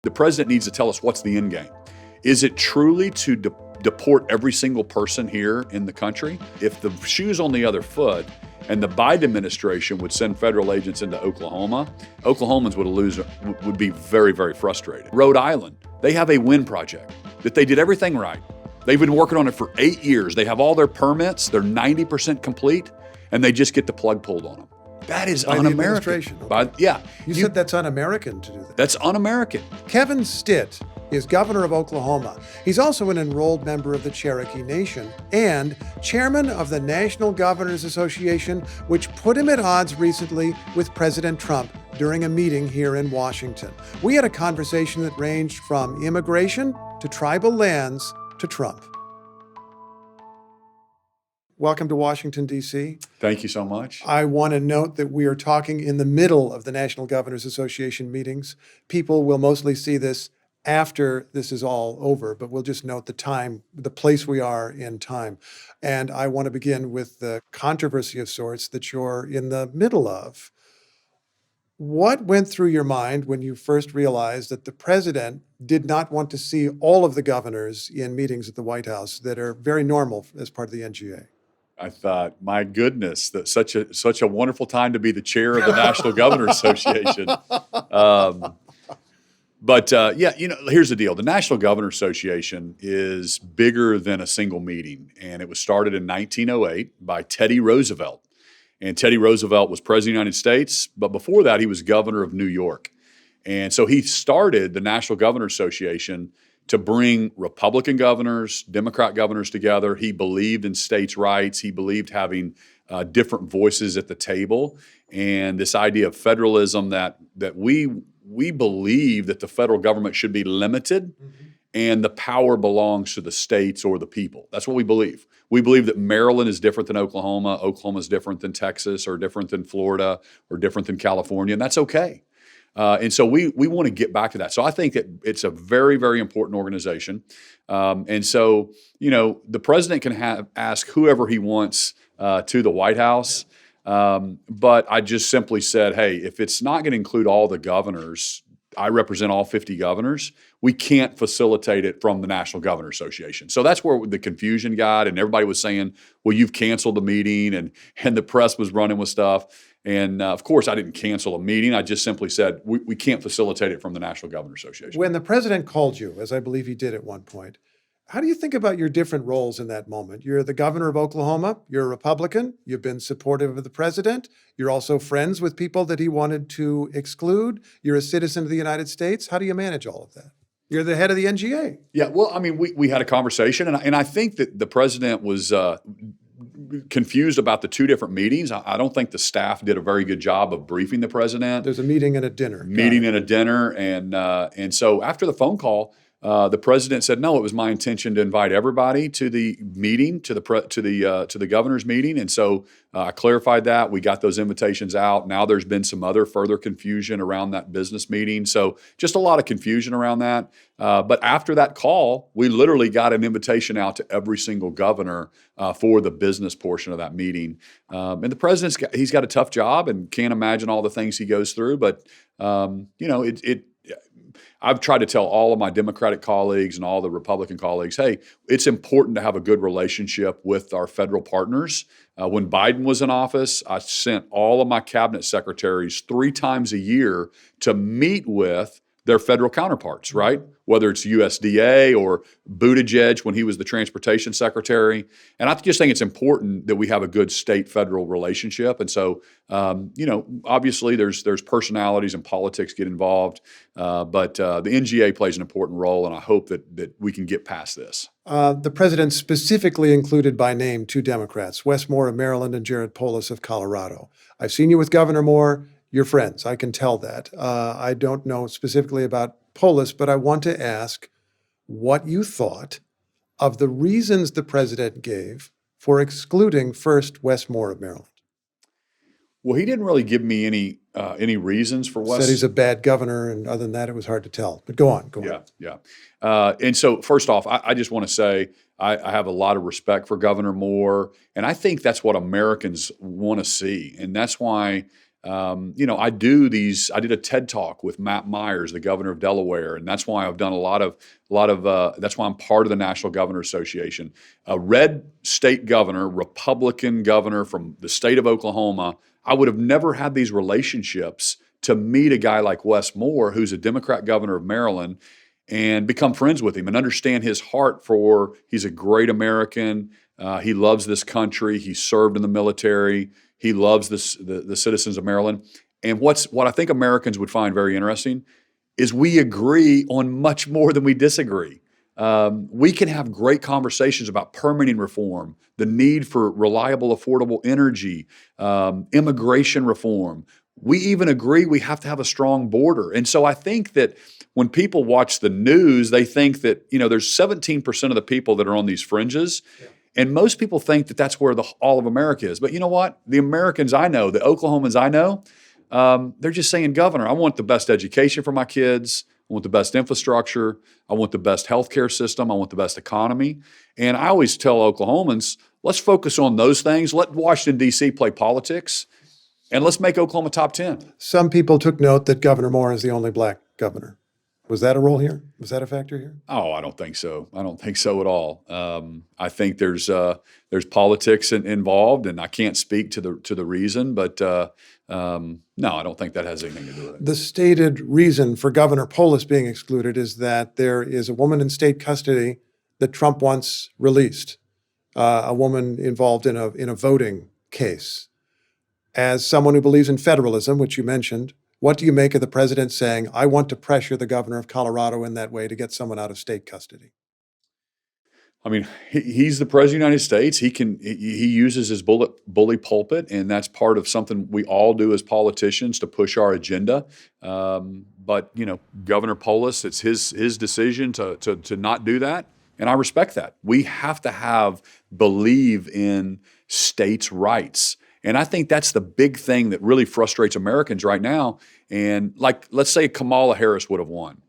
The president needs to tell us what's the end game. Is it truly to deport every single person here in the country? If the shoe's on the other foot and the Biden administration would send federal agents into Oklahoma, Oklahomans would be very, very frustrated. Rhode Island, they have a wind project that they did everything right. They've been working on it for 8 years. They have all their permits. They're 90% complete, and they just get the plug pulled on them. That is un-American. Okay. You said that's un-American to do that. That's un-American. Kevin Stitt is governor of Oklahoma. He's also an enrolled member of the Cherokee Nation and chairman of the National Governors Association, which put him at odds recently with President Trump during a meeting here in Washington. We had a conversation that ranged from immigration to tribal lands to Trump. Welcome to Washington, D.C. Thank you so much. I want to note that we are talking in the middle of the National Governors Association meetings. People will mostly see this after this is all over, but we'll just note the time, the place we are in time. And I want to begin with the controversy of sorts that you're in the middle of. What went through your mind when you first realized that the president did not want to see all of the governors in meetings at the White House that are very normal as part of the NGA? I thought, my goodness, that's such a wonderful time to be the chair of the National Governors Association. Here's the deal. The National Governors Association is bigger than a single meeting, and it was started in 1908 by Teddy Roosevelt. And Teddy Roosevelt was president of the United States, but before that, he was governor of New York. And so he started the National Governors Association to bring Republican governors, Democrat governors together. He believed in states' rights. He believed having different voices at the table, and this idea of federalism that we believe that the federal government should be limited, and the power belongs to the states or the people. That's what we believe. We believe that Maryland is different than Oklahoma. Oklahoma is different than Texas, or different than Florida, or different than California, and that's okay. And so we want to get back to that. So I think that it's a very, very important organization. And so, the president can ask whoever he wants to the White House. But I just simply said, hey, if it's not going to include all the governors, I represent all 50 governors, we can't facilitate it from the National Governors Association. So that's where the confusion got, and everybody was saying, well, you've canceled the meeting, and the press was running with stuff. And of course, I didn't cancel a meeting. I just simply said, we can't facilitate it from the National Governors Association. When the president called you, as I believe he did at one point, how do you think about your different roles in that moment? You're the governor of Oklahoma. You're a Republican. You've been supportive of the president. You're also friends with people that he wanted to exclude. You're a citizen of the United States. How do you manage all of that? You're the head of the NGA. Yeah, well, I mean, we had a conversation, and I think that the president was confused about the two different meetings. I don't think the staff did a very good job of briefing the president. There's a meeting and a dinner. And so after the phone call, the president said, no, it was my intention to invite everybody to the meeting, to the governor's meeting. And so I clarified that. We got those invitations out. Now there's been some other further confusion around that business meeting. So just a lot of confusion around that. But after that call, we literally got an invitation out to every single governor for the business portion of that meeting. And the president's he's got a tough job and can't imagine all the things he goes through. But I've tried to tell all of my Democratic colleagues and all the Republican colleagues, hey, it's important to have a good relationship with our federal partners. When Biden was in office, I sent all of my cabinet secretaries 3 times a year to meet with their federal counterparts, right? Whether it's USDA or Buttigieg when he was the transportation secretary. And I just think it's important that we have a good state-federal relationship. And so, obviously there's personalities and politics get involved, but the NGA plays an important role, and I hope that we can get past this. The president specifically included by name 2 Democrats, Wes Moore of Maryland and Jared Polis of Colorado. I've seen you with Governor Moore. You're friends. I can tell that. I don't know specifically about Polis, but I want to ask what you thought of the reasons the president gave for excluding first Wes Moore of Maryland. Well, he didn't really give me any reasons for Wes. Said he's a bad governor, and other than that, it was hard to tell. But go on. Yeah. And so first off, I just want to say I have a lot of respect for Governor Moore, and I think that's what Americans want to see. And that's why I did a TED Talk with Matt Myers, the governor of Delaware, and that's why I've done that's why I'm part of the National Governor Association. A red state governor, Republican governor from the state of Oklahoma, I would have never had these relationships to meet a guy like Wes Moore, who's a Democrat governor of Maryland, and become friends with him and understand his heart for, he's a great American. He loves this country. He served in the military. He loves the citizens of Maryland. And what I think Americans would find very interesting is we agree on much more than we disagree. We can have great conversations about permitting reform, the need for reliable, affordable energy, immigration reform. We even agree we have to have a strong border. And so I think that when people watch the news, they think that, there's 17% of the people that are on these fringes. Yeah. And most people think that that's where all of America is. But you know what? The Americans I know, the Oklahomans I know, they're just saying, Governor, I want the best education for my kids. I want the best infrastructure. I want the best healthcare system. I want the best economy. And I always tell Oklahomans, let's focus on those things. Let Washington, D.C. play politics. And let's make Oklahoma top 10. Some people took note that Governor Moore is the only black governor. Was that a role here? Was that a factor here? Oh, I don't think so. I don't think so at all. I think there's politics involved, and I can't speak to the reason, but no, I don't think that has anything to do with it. The stated reason for Governor Polis being excluded is that there is a woman in state custody that Trump once released, a woman involved in a voting case. As someone who believes in federalism, which you mentioned, what do you make of the president saying, I want to pressure the governor of Colorado in that way to get someone out of state custody? I mean, he's the president of the United States. He uses his bully pulpit, and that's part of something we all do as politicians to push our agenda. But Governor Polis, it's his decision to not do that, and I respect that. We have to believe in states' rights. And I think that's the big thing that really frustrates Americans right now. And let's say Kamala Harris would have won.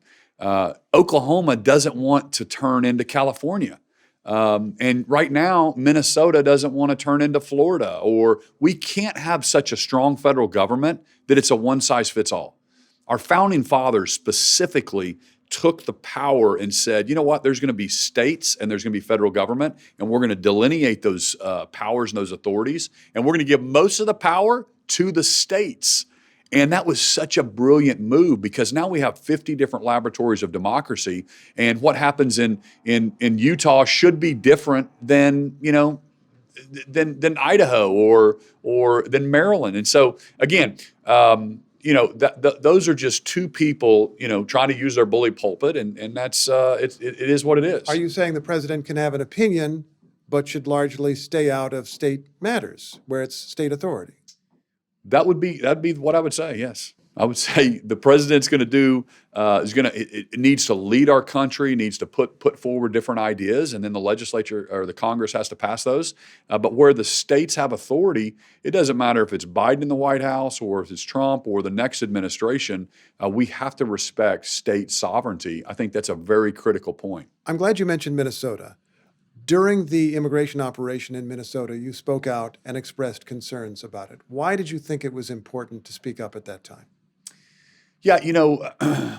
Oklahoma doesn't want to turn into California. And right now, Minnesota doesn't want to turn into Florida. Or we can't have such a strong federal government that it's a one-size-fits-all. Our founding fathers specifically took the power and said, you know what, there's going to be states and there's going to be federal government, and we're going to delineate those powers and those authorities, and we're going to give most of the power to the states. And that was such a brilliant move because now we have 50 different laboratories of democracy, and what happens in Utah should be different than than Idaho or than Maryland. And so again, those are just two people, trying to use their bully pulpit, and that's it is what it is. Are you saying the president can have an opinion, but should largely stay out of state matters where it's state authority? That'd be what I would say. Yes, I would say the president's going to do it needs to lead our country, needs to put forward different ideas, and then the legislature or the Congress has to pass those. But where the states have authority, it doesn't matter if it's Biden in the White House or if it's Trump or the next administration. We have to respect state sovereignty. I think that's a very critical point. I'm glad you mentioned Minnesota. During the immigration operation in Minnesota, you spoke out and expressed concerns about it. Why did you think it was important to speak up at that time? Yeah,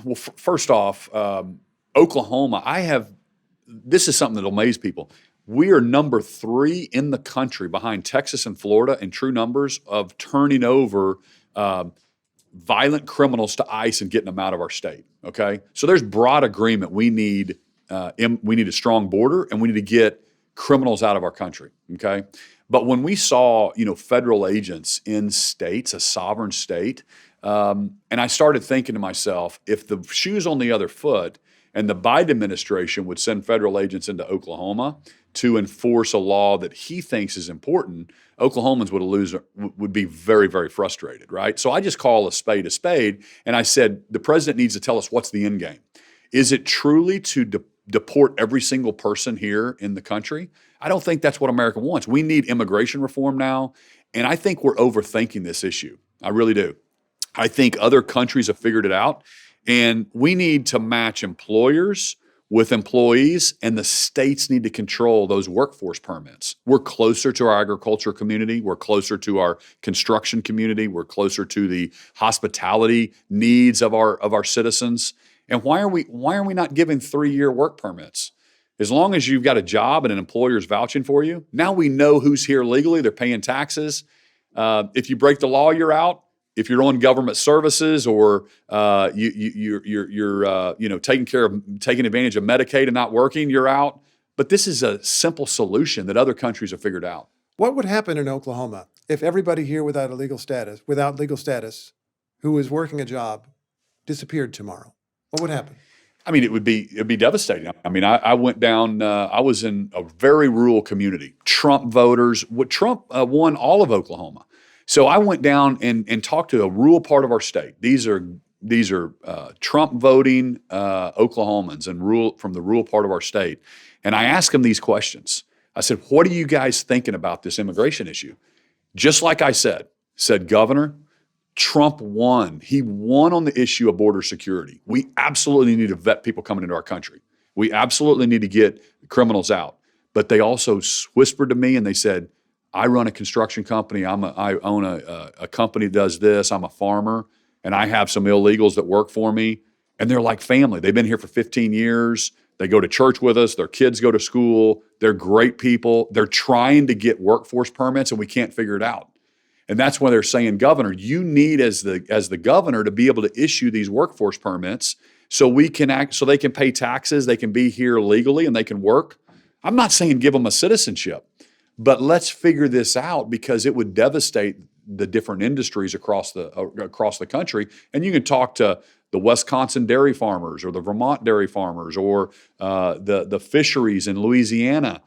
well, first off, Oklahoma, this is something that'll amaze people. We are number 3 in the country behind Texas and Florida in true numbers of turning over violent criminals to ICE and getting them out of our state, okay? So there's broad agreement. We need a strong border, and we need to get criminals out of our country, okay? But when we saw, federal agents in states, a sovereign state, and I started thinking to myself, if the shoe's on the other foot and the Biden administration would send federal agents into Oklahoma to enforce a law that he thinks is important, Oklahomans would be very, very frustrated, right? So I just call a spade, and I said, the president needs to tell us what's the end game. Is it truly to deport every single person here in the country? I don't think that's what America wants. We need immigration reform now, and I think we're overthinking this issue. I really do. I think other countries have figured it out, and we need to match employers with employees, and the states need to control those workforce permits. We're closer to our agriculture community. We're closer to our construction community. We're closer to the hospitality needs of our citizens. And why are we not giving 3-year work permits? As long as you've got a job and an employer is vouching for you, now we know who's here legally. They're paying taxes. If you break the law, you're out. If you're on government services or you're taking advantage of Medicaid and not working, you're out. But this is a simple solution that other countries have figured out. What would happen in Oklahoma if everybody here without legal status, who is working a job, disappeared tomorrow? What would happen? I mean, it'd be devastating. I mean, I went down. I was in a very rural community. Trump voters. Trump won all of Oklahoma. So I went down and talked to a rural part of our state. These are Trump voting Oklahomans and from the rural part of our state. And I asked them these questions. I said, "What are you guys thinking about this immigration issue?" Just like I said, Governor, Trump won. He won on the issue of border security. We absolutely need to vet people coming into our country. We absolutely need to get criminals out. But they also whispered to me and they said, I run a construction company. I own a company that does this. I'm a farmer, and I have some illegals that work for me, and they're like family. They've been here for 15 years. They go to church with us. Their kids go to school. They're great people. They're trying to get workforce permits, and we can't figure it out. And that's why they're saying, Governor, you need as the governor to be able to issue these workforce permits so they can pay taxes, they can be here legally, and they can work. I'm not saying give them a citizenship. But let's figure this out because it would devastate the different industries across the country. And you can talk to the Wisconsin dairy farmers or the Vermont dairy farmers or the fisheries in Louisiana.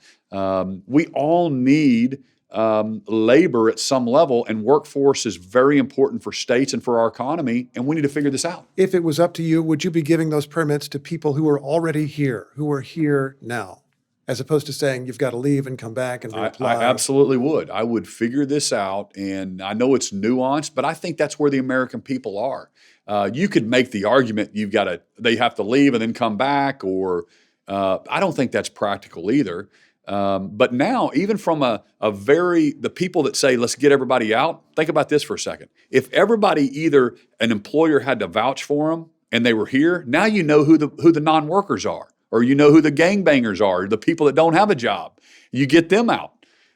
We all need labor at some level, and workforce is very important for states and for our economy, and we need to figure this out. If it was up to you, would you be giving those permits to people who are already here, who are here now? As opposed to saying you've got to leave and come back and reapply? I absolutely would. I would figure this out, and I know it's nuanced, but I think that's where the American people are. You could make the argument they have to leave and then come back, or I don't think that's practical either. But now, even from the people that say let's get everybody out, think about this for a second. If everybody either an employer had to vouch for them and they were here, now you know who the non-workers are. Or you know who the gangbangers are, the people that don't have a job. You get them out.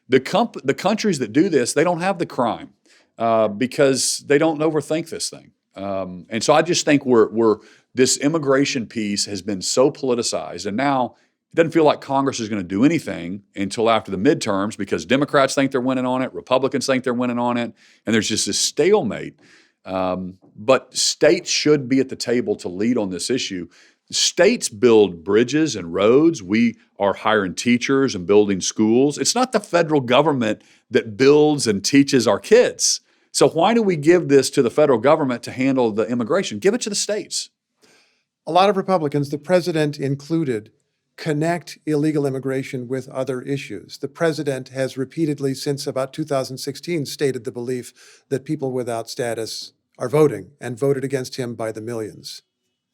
The countries that do this, they don't have the crime because they don't overthink this thing. And so I just think this immigration piece has been so politicized, and now it doesn't feel like Congress is going to do anything until after the midterms because Democrats think they're winning on it, Republicans think they're winning on it, and there's just this stalemate. But states should be at the table to lead on this issue. States build bridges and roads. We are hiring teachers and building schools. It's not the federal government that builds and teaches our kids. So why do we give this to the federal government to handle the immigration? Give it to the states. A lot of Republicans, the president included, connect illegal immigration with other issues. The president has repeatedly, since about 2016, stated the belief that people without status are voting and voted against him by the millions.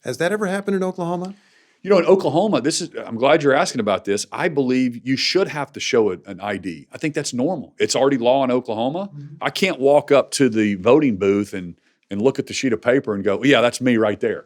Has that ever happened in Oklahoma? You know, in Oklahoma, I'm glad you're asking about this. I believe you should have to show an ID. I think that's normal. It's already law in Oklahoma. Mm-hmm. I can't walk up to the voting booth and look at the sheet of paper and go, yeah, that's me right there.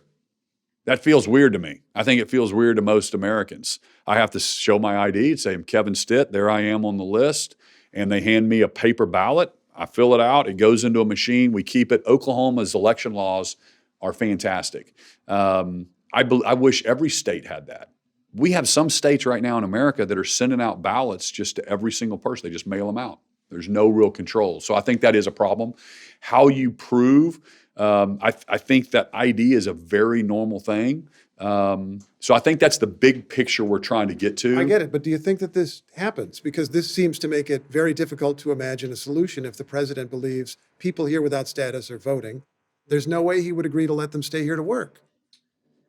That feels weird to me. I think it feels weird to most Americans. I have to show my ID and say, I'm Kevin Stitt. There I am on the list. And they hand me a paper ballot. I fill it out. It goes into a machine. We keep it. Oklahoma's election laws are fantastic. I wish every state had that. We have some states right now in America that are sending out ballots just to every single person. They just mail them out. There's no real control. So I think that is a problem. How you prove, I think that ID is a very normal thing. So I think that's the big picture we're trying to get to. I get it, but do you think that this happens? Because this seems to make it very difficult to imagine a solution if the president believes people here without status are voting. There's no way he would agree to let them stay here to work.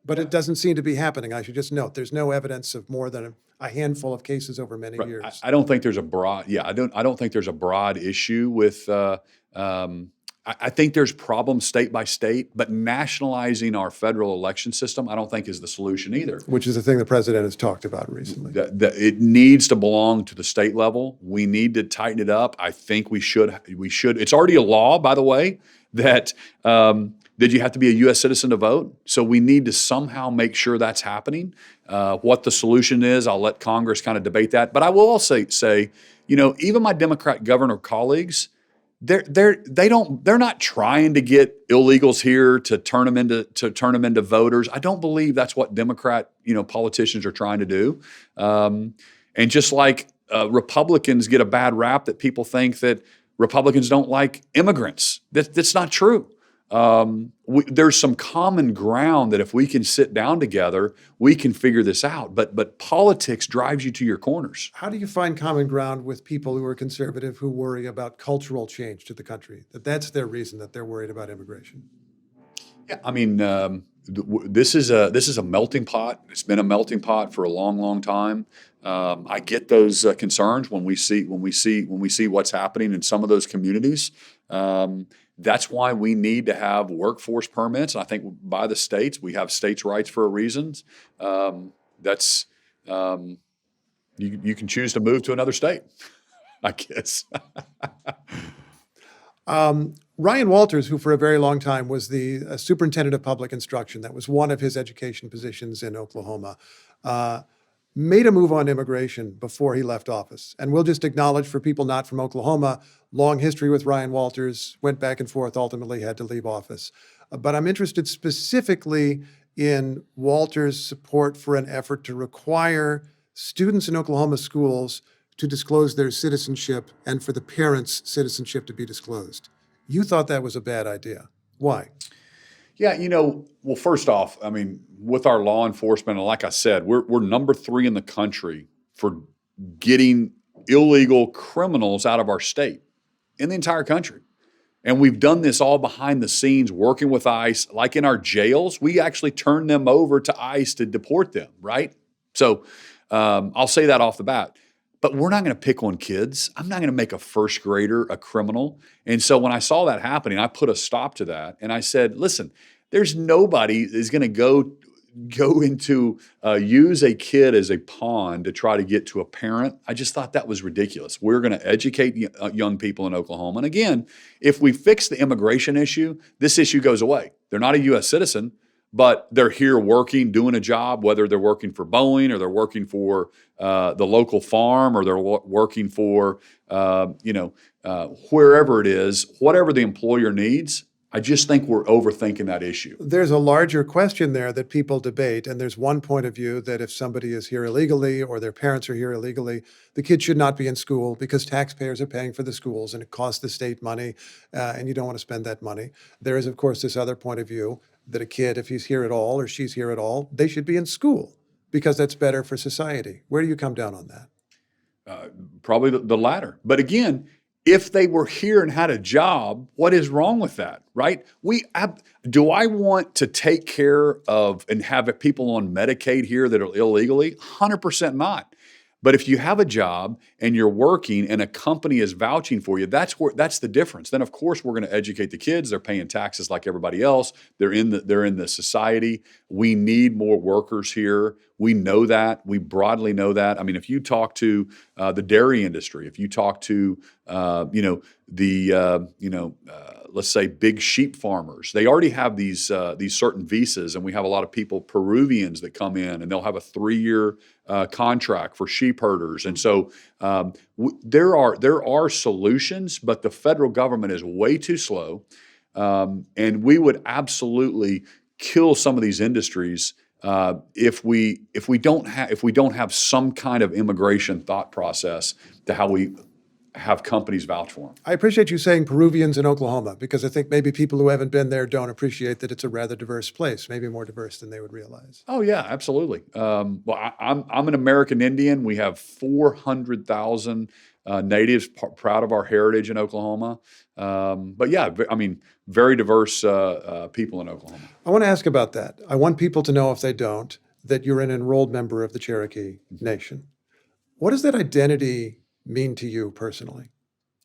But it doesn't seem to be happening. I should just note there's no evidence of more than a handful of cases over many years. I don't think there's a broad. Yeah, I don't think there's a broad issue with I think there's problems state by state, but nationalizing our federal election system, I don't think is the solution either. Which is the thing the president has talked about recently. It needs to belong to the state level. We need to tighten it up. I think we should. It's already a law, by the way, that you have to be a U.S. citizen to vote. So we need to somehow make sure that's happening. What the solution is, I'll let Congress kind of debate that. But I will also say, even my Democrat governor colleagues, they're not trying to get illegals here to turn them into voters. I don't believe that's what Democrat politicians are trying to do. And just like Republicans get a bad rap that people think that Republicans don't like immigrants, that's not true. There's some common ground that if we can sit down together, we can figure this out. But politics drives you to your corners. How do you find common ground with people who are conservative who worry about cultural change to the country? That's their reason that they're worried about immigration. Yeah, I mean, this is a melting pot. It's been a melting pot for a long, long time. I get those concerns when we see what's happening in some of those communities. That's why we need to have workforce permits. And I think by the states, we have states' rights for a reason. You can choose to move to another state, I guess. Ryan Walters, who for a very long time was the superintendent of public instruction, that was one of his education positions in Oklahoma, made a move on immigration before he left office. And we'll just acknowledge for people not from Oklahoma, long history with Ryan Walters, went back and forth, ultimately had to leave office. But I'm interested specifically in Walters' support for an effort to require students in Oklahoma schools to disclose their citizenship and for the parents' citizenship to be disclosed. You thought that was a bad idea. Why? Yeah, well, first off, I mean, with our law enforcement, and like I said, we're number 3 in the country for getting illegal criminals out of our state in the entire country. And we've done this all behind the scenes, working with ICE. Like in our jails, we actually turn them over to ICE to deport them, right? So I'll say that off the bat. But we're not going to pick on kids. I'm not going to make a first grader a criminal. And so when I saw that happening, I put a stop to that. And I said, listen, there's nobody is going to go into use a kid as a pawn to try to get to a parent. I just thought that was ridiculous. We're going to educate young people in Oklahoma. And again, if we fix the immigration issue, this issue goes away. They're not a U.S. citizen, but they're here working, doing a job, whether they're working for Boeing or they're working for the local farm or they're working for, wherever it is, whatever the employer needs. I just think we're overthinking that issue. There's a larger question there that people debate, and there's one point of view that if somebody is here illegally or their parents are here illegally, the kid should not be in school because taxpayers are paying for the schools and it costs the state money, and you don't want to spend that money. There is, of course, this other point of view that a kid, if he's here at all or she's here at all, they should be in school because that's better for society. Where do you come down on that? Probably the latter. But again, if they were here and had a job, what is wrong with that, right? Do I want to take care of and have people on Medicaid here that are illegally? 100% not. But if you have a job and you're working and a company is vouching for you, that's the difference. Then of course we're going to educate the kids. They're paying taxes like everybody else. They're in the society. We need more workers here. We know that. We broadly know that. I mean, if you talk to the dairy industry, if you talk to let's say big sheep farmers, they already have these certain visas, and we have a lot of people, Peruvians, that come in and they'll have a 3-year contract for sheep herders. And so there are solutions, but the federal government is way too slow, and we would absolutely kill some of these industries if we don't have some kind of immigration thought process to how we have companies vouch for them. I appreciate you saying Peruvians in Oklahoma, because I think maybe people who haven't been there don't appreciate that it's a rather diverse place, maybe more diverse than they would realize. Oh yeah, absolutely. Well, I'm an American Indian. We have 400,000 natives, proud of our heritage in Oklahoma. But yeah, I mean, very diverse people in Oklahoma. I want to ask about that. I want people to know, if they don't, that you're an enrolled member of the Cherokee Nation. What does that identity mean to you personally?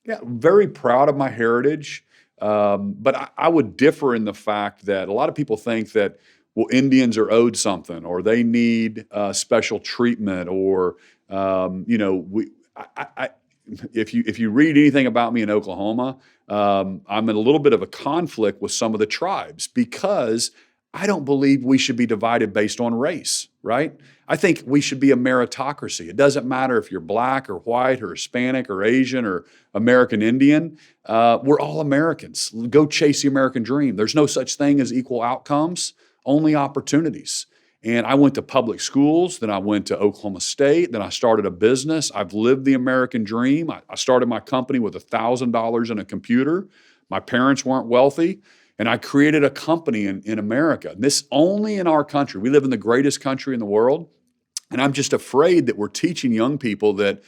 Yeah, very proud of my heritage. But I would differ in the fact that a lot of people think that, well, Indians are owed something, or they need special treatment, or I, if you read anything about me in Oklahoma, I'm in a little bit of a conflict with some of the tribes because I don't believe we should be divided based on race, right? I think we should be a meritocracy. It doesn't matter if you're black or white or Hispanic or Asian or American Indian. We're all Americans. Go chase the American dream. There's no such thing as equal outcomes, only opportunities. And I went to public schools, then I went to Oklahoma State, then I started a business. I've lived the American dream. I started my company with $1,000 in a computer. My parents weren't wealthy, and I created a company in America. This only in our country. We live in the greatest country in the world, and I'm just afraid that we're teaching young people that,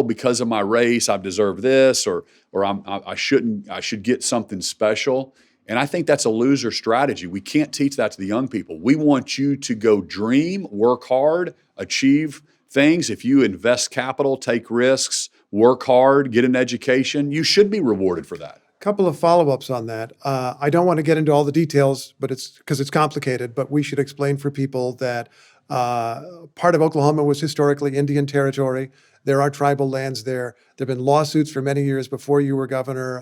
because of my race, I deserve this, or I should get something special. And I think that's a loser strategy. We can't teach that to the young people. We want you to go dream, work hard, achieve things. If you invest capital, take risks, work hard, get an education, you should be rewarded for that. Couple of follow-ups on that. I don't want to get into all the details, but it's because it's complicated, but we should explain for people that part of Oklahoma was historically Indian territory. There are tribal lands there. There have been lawsuits for many years before you were governor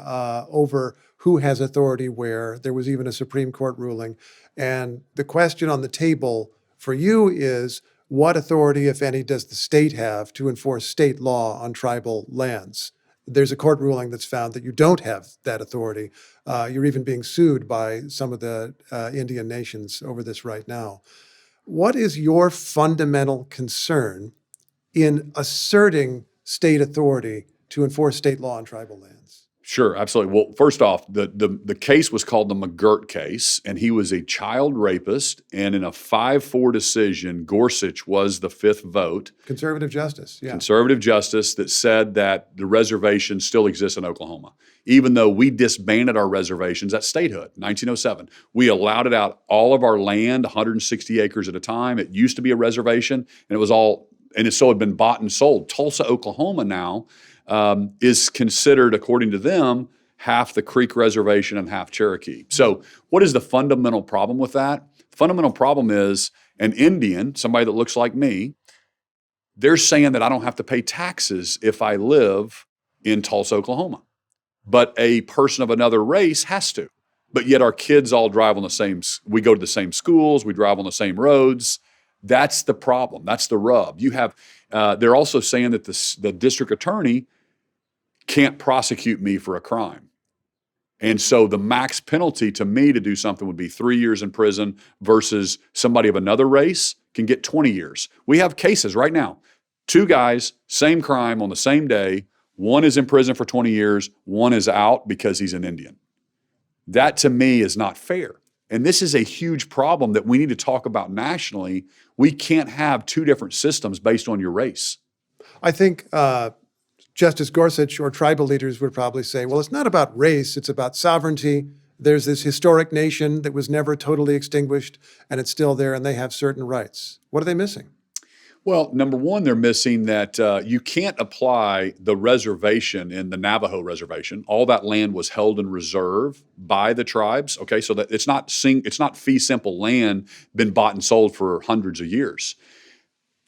over who has authority where. There was even a Supreme Court ruling. And the question on the table for you is, what authority, if any, does the state have to enforce state law on tribal lands? There's a court ruling that's found that you don't have that authority. You're even being sued by some of the Indian nations over this right now. What is your fundamental concern in asserting state authority to enforce state law on tribal lands? Sure, absolutely. Well, first off, the case was called the McGirt case, and he was a child rapist. And in a 5-4 decision, Gorsuch was the fifth vote. Conservative justice, yeah. Conservative justice that said that the reservation still exists in Oklahoma. Even though we disbanded our reservations at statehood, 1907. We allowed it out all of our land, 160 acres at a time. It used to be a reservation, and it had been bought and sold. Tulsa, Oklahoma now is considered, according to them, half the Creek Reservation and half Cherokee. So what is the fundamental problem with that? The fundamental problem is an Indian, somebody that looks like me, they're saying that I don't have to pay taxes if I live in Tulsa, Oklahoma. But a person of another race has to. But yet our kids all drive on we go to the same schools, we drive on the same roads. That's the problem. That's the rub. They're also saying that the district attorney can't prosecute me for a crime. And so the max penalty to me to do something would be 3 years in prison versus somebody of another race can get 20 years. We have cases right now. 2 guys, same crime on the same day. One is in prison for 20 years. One is out because he's an Indian. That to me is not fair. And this is a huge problem that we need to talk about nationally. We can't have 2 different systems based on your race. I think Justice Gorsuch or tribal leaders would probably say, well, it's not about race, it's about sovereignty. There's this historic nation that was never totally extinguished, and it's still there, and they have certain rights. What are they missing? Well, number one, they're missing that you can't apply the reservation in the Navajo reservation. All that land was held in reserve by the tribes. Okay, so that it's not fee simple land been bought and sold for hundreds of years.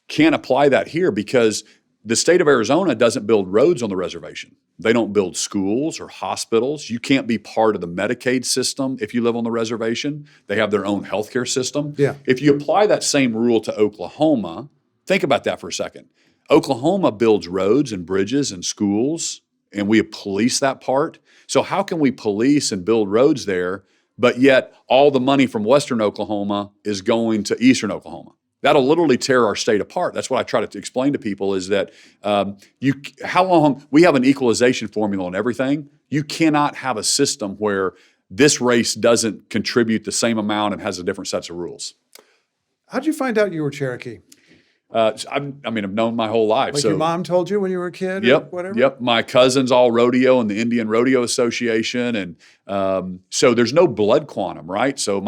Can't apply that here because the state of Arizona doesn't build roads on the reservation. They don't build schools or hospitals. You can't be part of the Medicaid system if you live on the reservation. They have their own healthcare system. Yeah. If you apply that same rule to Oklahoma, think about that for a second. Oklahoma builds roads and bridges and schools, and we police that part. So how can we police and build roads there, but yet all the money from Western Oklahoma is going to Eastern Oklahoma? That'll literally tear our state apart. That's what I try to explain to people is that we have an equalization formula on everything. You cannot have a system where this race doesn't contribute the same amount and has a different sets of rules. How'd you find out you were Cherokee? I've known my whole life. Like your mom told you when you were a kid or Yep, whatever? Yep. My cousins all rodeo in the Indian Rodeo Association. And so there's no blood quantum, right? So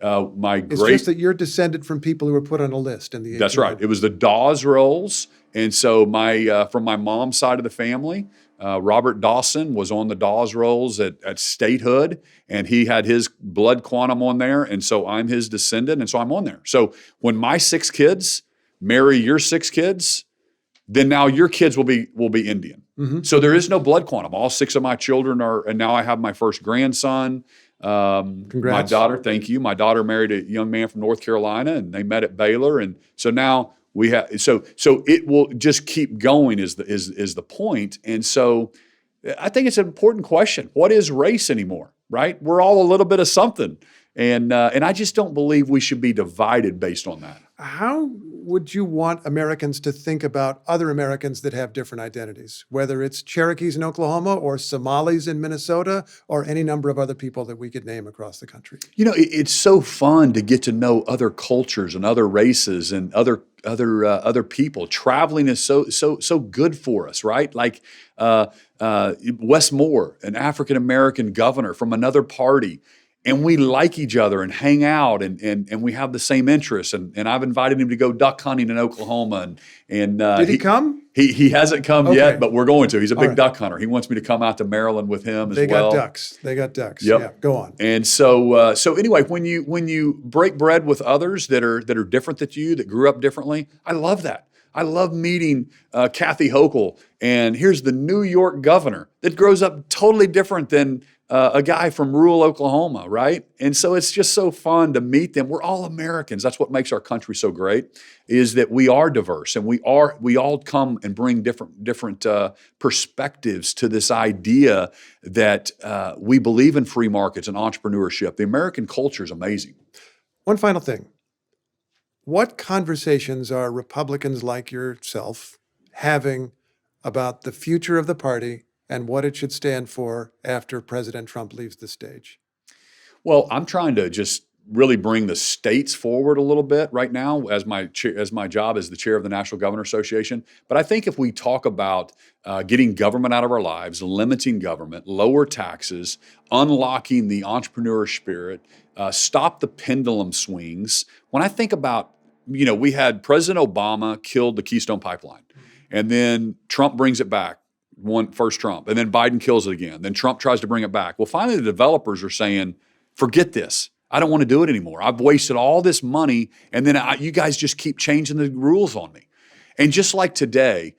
It's just that you're descended from people who were put on a list in the That's right. It was the Dawes rolls. And so from my mom's side of the family, Robert Dawson was on the Dawes rolls at statehood, and he had his blood quantum on there, and so I'm his descendant, and so I'm on there. So when my 6 kids marry your 6 kids, then now your kids will be Indian. Mm-hmm. So there is no blood quantum. All 6 of my children are, and now I have my first grandson. Congrats. My daughter, thank you. My daughter married a young man from North Carolina, and they met at Baylor, and so now we have. So it will just keep going is the point. And so I think it's an important question. What is race anymore? Right? We're all a little bit of something, and I just don't believe we should be divided based on that. How would you want Americans to think about other Americans that have different identities, whether it's Cherokees in Oklahoma or Somalis in Minnesota or any number of other people that we could name across the country? You know, it's so fun to get to know other cultures and other races and other people. Traveling is so good for us, right? Like Wes Moore, an African American governor from another party. And we like each other and hang out and we have the same interests. And I've invited him to go duck hunting in Oklahoma. And Did he come? He hasn't come Okay. yet, but we're going to. He's a big right. duck hunter. He wants me to come out to Maryland with him as They well. got ducks. They got ducks. Yep. Yeah, go on. And so anyway, when you break bread with others that are different than you, that grew up differently, I love that. I love meeting Kathy Hochul, and here's the New York governor that grows up totally different than a guy from rural Oklahoma, right? And so it's just so fun to meet them. We're all Americans. That's what makes our country so great, is that we are diverse and we all come and bring different perspectives to this idea that we believe in free markets and entrepreneurship. The American culture is amazing. One final thing. What conversations are Republicans like yourself having about the future of the party and what it should stand for after President Trump leaves the stage? Well, I'm trying to just really bring the states forward a little bit right now as my job as the chair of the National Governor Association. But I think if we talk about getting government out of our lives, limiting government, lower taxes, unlocking the entrepreneur spirit, stop the pendulum swings. When I think about, we had President Obama killed the Keystone Pipeline, and then Trump brings it back. First Trump, and then Biden kills it again. Then Trump tries to bring it back. Well, finally, the developers are saying, forget this. I don't want to do it anymore. I've wasted all this money, and then you guys just keep changing the rules on me. And just like today,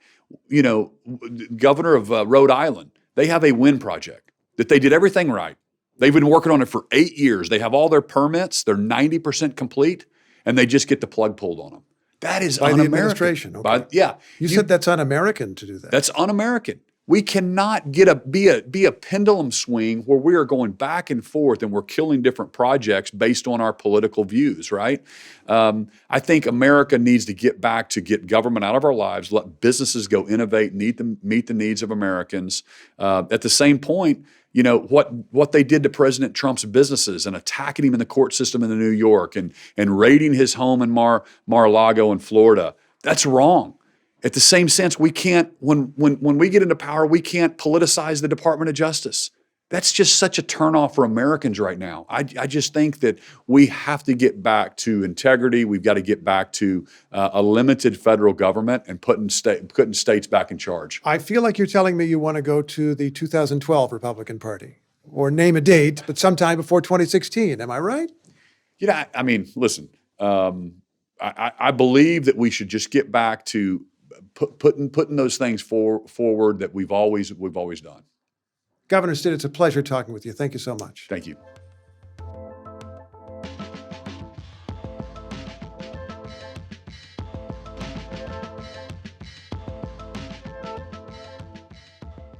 governor of Rhode Island, they have a wind project that they did everything right. They've been working on it for 8 years. They have all their permits. They're 90% complete, and they just get the plug pulled on them. That is By un-American. the administration. Okay. You said that's un-American to do that. That's un-American. We cannot be a pendulum swing where we are going back and forth and we're killing different projects based on our political views, right? I think America needs to get back to get government out of our lives, let businesses go innovate, meet the needs of Americans. At the same point, what they did to President Trump's businesses and attacking him in the court system in New York and raiding his home in Mar-a-Lago in Florida, that's wrong. At the same sense, we can't, when we get into power, we can't politicize the Department of Justice. That's just such a turnoff for Americans right now. I just think that we have to get back to integrity. We've got to get back to a limited federal government and putting states back in charge. I feel like you're telling me you want to go to the 2012 Republican Party, or name a date, but sometime before 2016. Am I right? I mean, listen, I believe that we should just get back to putting those things forward that we've always done. Governor Stitt, it's a pleasure talking with you. Thank you so much. Thank you.